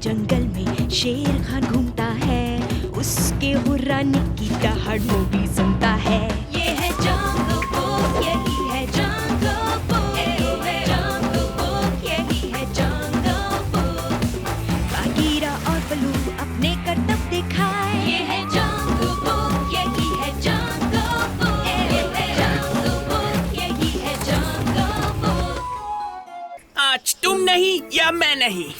जंगल में शेर खान घूमता है, उसके हुर्राने की दहाड़ वो भी सुनता है। ये है जंगल बुक, यही है जंगल बुक, जंगल बुक, यही है जंगल बुक। बागीरा और बलू अपने करतब दिखाए, ये है जंगल बुक, यही है जंगल बुक, जंगल बुक, यही है जंगल बुक। आज तुम नहीं या मैं नहीं।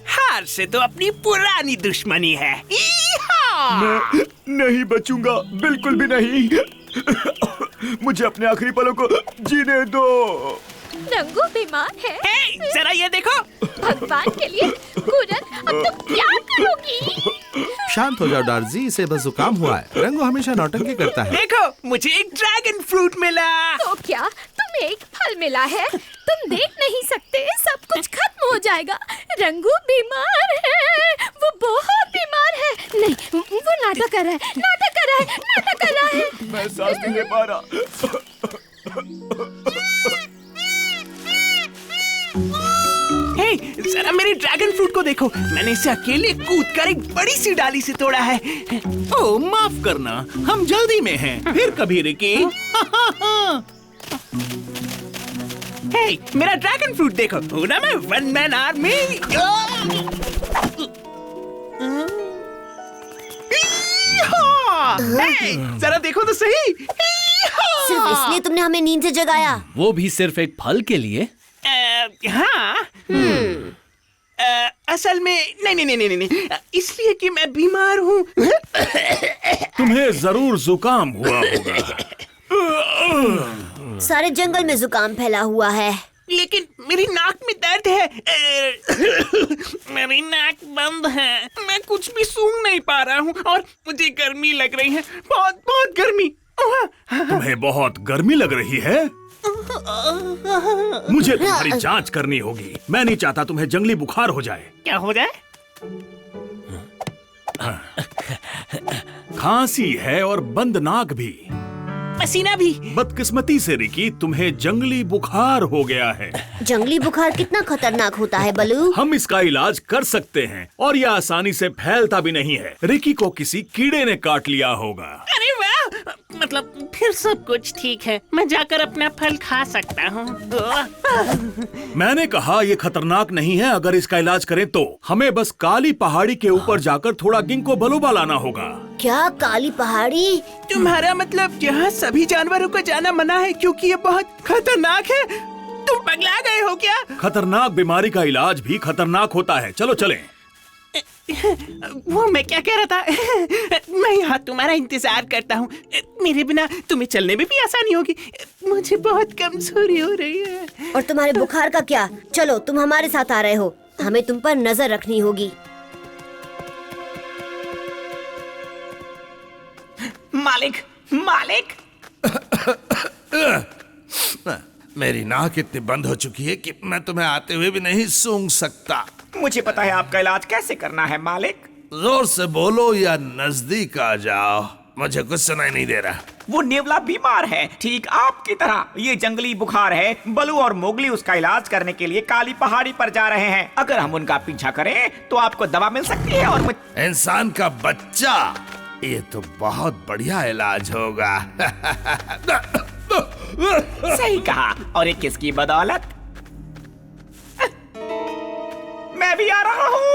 हार से तो अपनी पुरानी दुश्मनी है। मैं नहीं बचूंगा, बिल्कुल भी नहीं। मुझे अपने आखिरी पलों को जीने दो। रंगू बीमार है। हे, जरा ये देखो। भगवान के लिए कूरन, अब तुम क्या करोगी? शांत हो जाओ डार्जी, इसे बस जुकाम हुआ है। रंगो हमेशा नौटंकी करता है। देखो, मुझे एक ड्रैगन फ्रूट मिला। तो क्या तुम्हें एक फल मिला है? तुम देख नहीं सकते, सब कुछ खत्म हो जाएगा। रंगू बीमार है, वो बहुत बीमार है। नहीं, वो नाटक कर रहा है, नाटक कर रहा है, नाटक कर रहा है। मैं सांस नहीं ले पा रहा। हे, जरा मेरे ड्रैगन फ्रूट को देखो। मैंने इसे अकेले कूदकर एक बड़ी सी डाली से तोड़ा है। ओह, माफ करना, हम जल्दी में हैं। फिर कभी रिकी। हे, मेरा ड्रैगन फ्रूट देखो। हूँ ना मैं वन मैन आर्मी। हे, जरा देखो तो सही। सिर्फ इसलिए तुमने हमें नींद से जगाया? वो भी सिर्फ एक फल के लिए? हाँ। असल में नहीं, इसलिए कि मैं बीमार हूँ। तुम्हें जरूर जुकाम हुआ होगा। सारे जंगल में जुकाम फैला हुआ है। लेकिन मेरी नाक में दर्द है। मेरी नाक बंद है, मैं कुछ भी सूंघ नहीं पा रहा हूँ और मुझे गर्मी लग रही है, बहुत बहुत गर्मी। तुम्हें बहुत गर्मी लग रही है? मुझे तुम्हारी जांच करनी होगी। मैं नहीं चाहता तुम्हें जंगली बुखार हो जाए। क्या हो जाए? खांसी है और बंद नाक भी। पसीना भी। बदकिस्मती से रिकी, तुम्हें जंगली बुखार हो गया है। जंगली बुखार कितना खतरनाक होता है बलू? हम इसका इलाज कर सकते हैं और यह आसानी से फैलता भी नहीं है। रिकी को किसी कीड़े ने काट लिया होगा। अरे वाह, मतलब फिर सब कुछ ठीक है। मैं जाकर अपना फल खा सकता हूँ। मैंने कहा ये खतरनाक नहीं है। अगर इसका इलाज करें तो हमें बस काली पहाड़ी के ऊपर जाकर थोड़ा गिंको बलोबा लाना होगा। क्या काली पहाड़ी? तुम्हारा मतलब यहाँ सभी जानवरों को जाना मना है क्योंकि ये बहुत खतरनाक है? तुम पगला गए हो क्या? खतरनाक बीमारी का इलाज भी खतरनाक होता है। चलो चलें। वो मैं क्या कह रहा था। मैं यहाँ तुम्हारा इंतजार करता हूँ। मेरे बिना तुम्हें चलने में भी आसानी होगी। मुझे बहुत कमजोरी हो रही है। और तुम्हारे बुखार का क्या? चलो, तुम हमारे साथ आ रहे हो, हमें तुम पर नजर रखनी होगी। मालिक, मालिक। मेरी नाक इतनी बंद हो चुकी है कि मैं तुम्हें आते हुए भी नहीं सूंघ सकता। मुझे पता है आपका इलाज कैसे करना है मालिक। जोर से बोलो या नजदीक आ जाओ, मुझे कुछ सुनाई नहीं दे रहा। वो नेवला बीमार है, ठीक आपकी तरह। ये जंगली बुखार है। बलू और मोगली उसका इलाज करने के लिए काली पहाड़ी पर जा रहे हैं। अगर हम उनका पीछा करें तो आपको दवा मिल सकती है। और इंसान का बच्चा, ये तो बहुत बढ़िया इलाज होगा। सही कहा। और ये किसकी बदौलत? मैं भी आ रहा हूँ।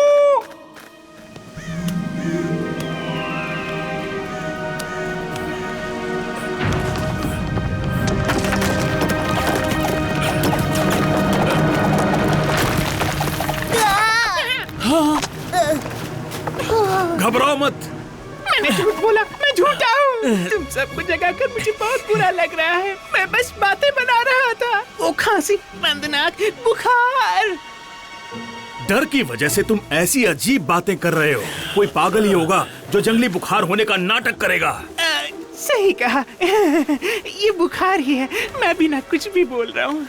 घबराओ मत। मैंने झूठ बोला, मैं झूठा हूँ। तुम सबको जगाकर मुझे बहुत बुरा लग रहा है। मैं बस बातें बना रहा था। वो खांसी, बंद नाक, बुखार। डर की वजह से तुम ऐसी अजीब बातें कर रहे हो। कोई पागल ही होगा जो जंगली बुखार होने का नाटक करेगा। सही कहा। ये बुखार ही है। मैं बिना कुछ भी बोल रहा हूँ।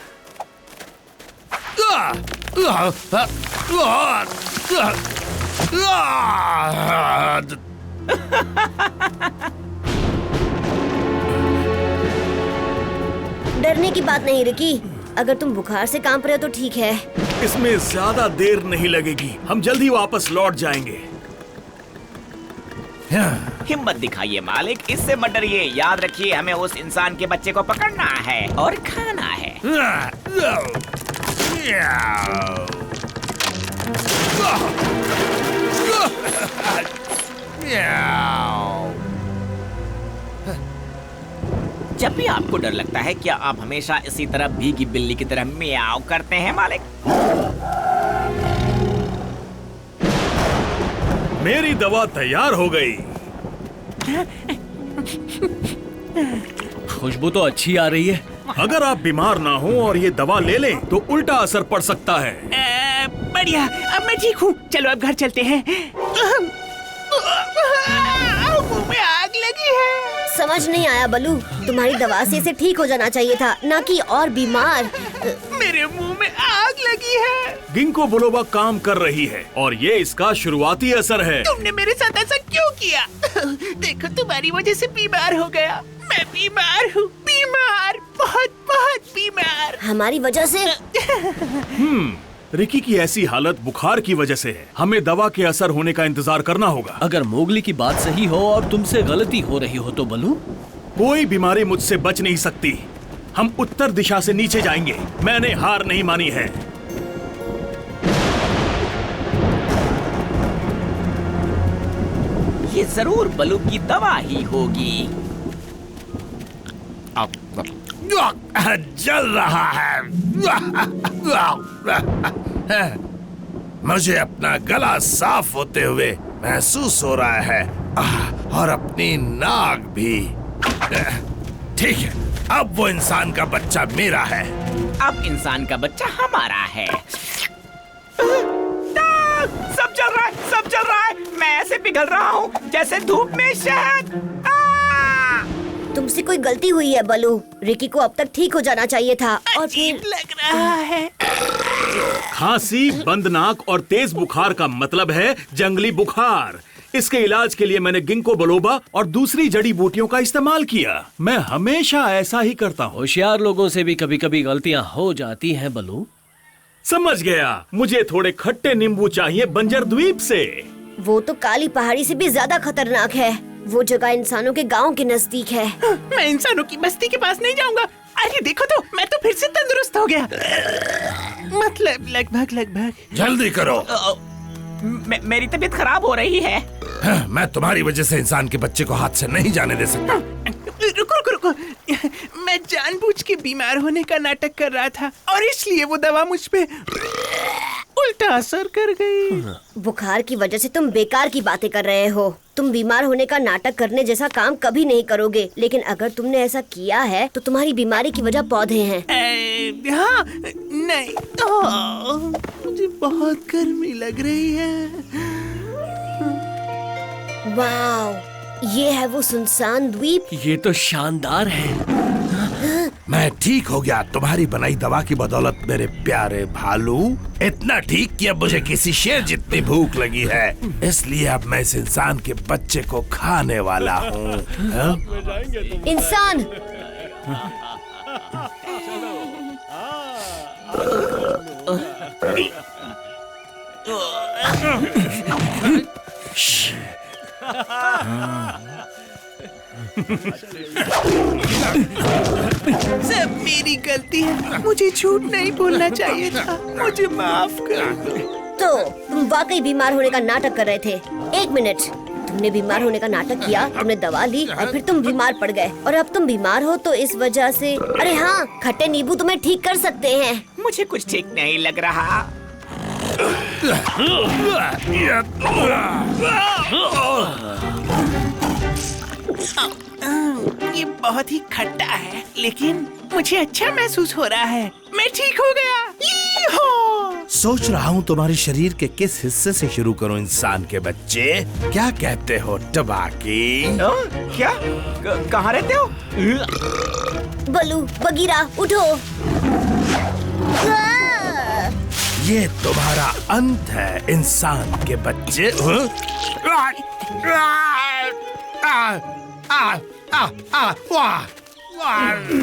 डरने की बात नहीं रिकी, अगर तुम बुखार से कांप रहे हो तो ठीक है। इसमें ज्यादा देर नहीं लगेगी, हम जल्दी वापस लौट जाएंगे। हिम्मत दिखाइए मालिक, इससे मत डरिए। याद रखिए हमें उस इंसान के बच्चे को पकड़ना है और खाना है। जब भी आपको डर लगता है, क्या आप हमेशा इसी तरह भीगी बिल्ली की तरह मियाओ करते हैं मालिक? मेरी दवा तैयार हो गई। खुशबू तो अच्छी आ रही है। अगर आप बीमार ना हो और ये दवा ले लें तो उल्टा असर पड़ सकता है। बढ़िया, अब मैं ठीक हूँ। चलो अब घर चलते हैं। मुंह में आग लगी है। समझ नहीं आया बलू, तुम्हारी दवा से इसे ठीक हो जाना चाहिए था, ना कि और बीमार। मेरे मुंह में आग लगी है। गिंको बिलोबा काम कर रही है और ये इसका शुरुआती असर है। तुमने मेरे साथ ऐसा क्यों किया? देखो, तुम्हारी वजह से बीमार हो गया। मैं बीमार हूँ, बीमार, बहुत बहुत बीमार। हमारी वजह से? रिकी की ऐसी हालत बुखार की वजह से है। हमें दवा के असर होने का इंतजार करना होगा। अगर मोगली की बात सही हो और तुमसे गलती हो रही हो तो बलू, कोई बीमारी मुझसे बच नहीं सकती। हम उत्तर दिशा से नीचे जाएंगे। मैंने हार नहीं मानी है। ये जरूर बलू की दवा ही होगी। जल रहा है। मुझे अपना गला साफ होते हुए महसूस हो रहा है, और अपनी नाक भी। ठीक है, अब वो इंसान का बच्चा मेरा है। अब इंसान का बच्चा हमारा है। सब जल रहा है, सब जल रहा है। मैं ऐसे पिघल रहा हूँ जैसे धूप में शहद। तुमसे कोई गलती हुई है बलू। रिकी को अब तक ठीक हो जाना चाहिए था और फिर लग रहा है। खांसी, बंद नाक और तेज बुखार का मतलब है जंगली बुखार। इसके इलाज के लिए मैंने गिंको बिलोबा और दूसरी जड़ी बूटियों का इस्तेमाल किया। मैं हमेशा ऐसा ही करता हूँ। होशियार लोगों से भी कभी कभी गलतियां हो जाती हैं बलू। समझ गया। मुझे थोड़े खट्टे नींबू चाहिए बंजर द्वीप से। वो तो काली पहाड़ी से भी ज्यादा खतरनाक है। वो जगह इंसानों के गांव के नजदीक है। मैं इंसानों की बस्ती के पास नहीं जाऊंगा। अरे देखो तो, मैं तो फिर से तंदुरुस्त हो गया। मतलब लगभग। जल्दी करो। मेरी तबीयत खराब हो रही है। मैं तुम्हारी वजह से इंसान के बच्चे को हाथ से नहीं जाने दे सकता। रुको। मैं जानबूझ के बीमार होने का नाटक कर रहा था और इसलिए वो दवा मुझ पे उल्टा असर कर गई। बुखार की वजह से तुम बेकार की बातें कर रहे हो। तुम बीमार होने का नाटक करने जैसा काम कभी नहीं करोगे, लेकिन अगर तुमने ऐसा किया है तो तुम्हारी बीमारी की वजह पौधे हैं। हाँ, नहीं, मुझे बहुत गर्मी लग रही है। वाह, ये है वो सुनसान द्वीप। ये तो शानदार है। मैं ठीक हो गया तुम्हारी बनाई दवा की बदौलत मेरे प्यारे भालू। इतना ठीक कि अब मुझे किसी शेर जितनी भूख लगी है, इसलिए अब मैं इस इंसान के बच्चे को खाने वाला हूँ। इंसान, सब मेरी गलती है। मुझे झूठ नहीं बोलना चाहिए था। मुझे माफ कर दो। तो तुम वाकई बीमार होने का नाटक कर रहे थे। एक मिनट, तुमने बीमार होने का नाटक किया, तुमने दवा ली और फिर तुम बीमार पड़ गए और अब तुम बीमार हो तो इस वजह से। अरे हाँ, खट्टे नींबू तुम्हें ठीक कर सकते हैं। मुझे कुछ ठीक नहीं लग रहा। ये बहुत ही खट्टा है, लेकिन मुझे अच्छा महसूस हो रहा है। मैं ठीक हो गया। सोच रहा हूँ तुम्हारे शरीर के किस हिस्से से शुरू करूँ इंसान के बच्चे। क्या कहते हो टबाकी? क्या? कहाँ रहते हो? बलू, बगीरा, उठो। ये तुम्हारा अंत है इंसान के बच्चे।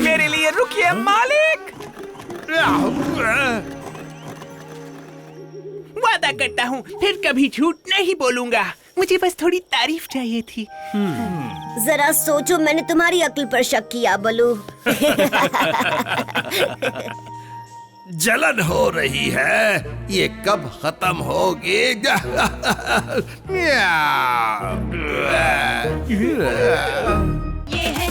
मेरे लिए रुकिए मालिक। वादा करता हूँ फिर कभी झूठ नहीं बोलूंगा। मुझे बस थोड़ी तारीफ चाहिए थी। जरा सोचो, मैंने तुम्हारी अक्ल पर शक किया बलू। जलन हो रही है, ये कब खत्म होगी? ये है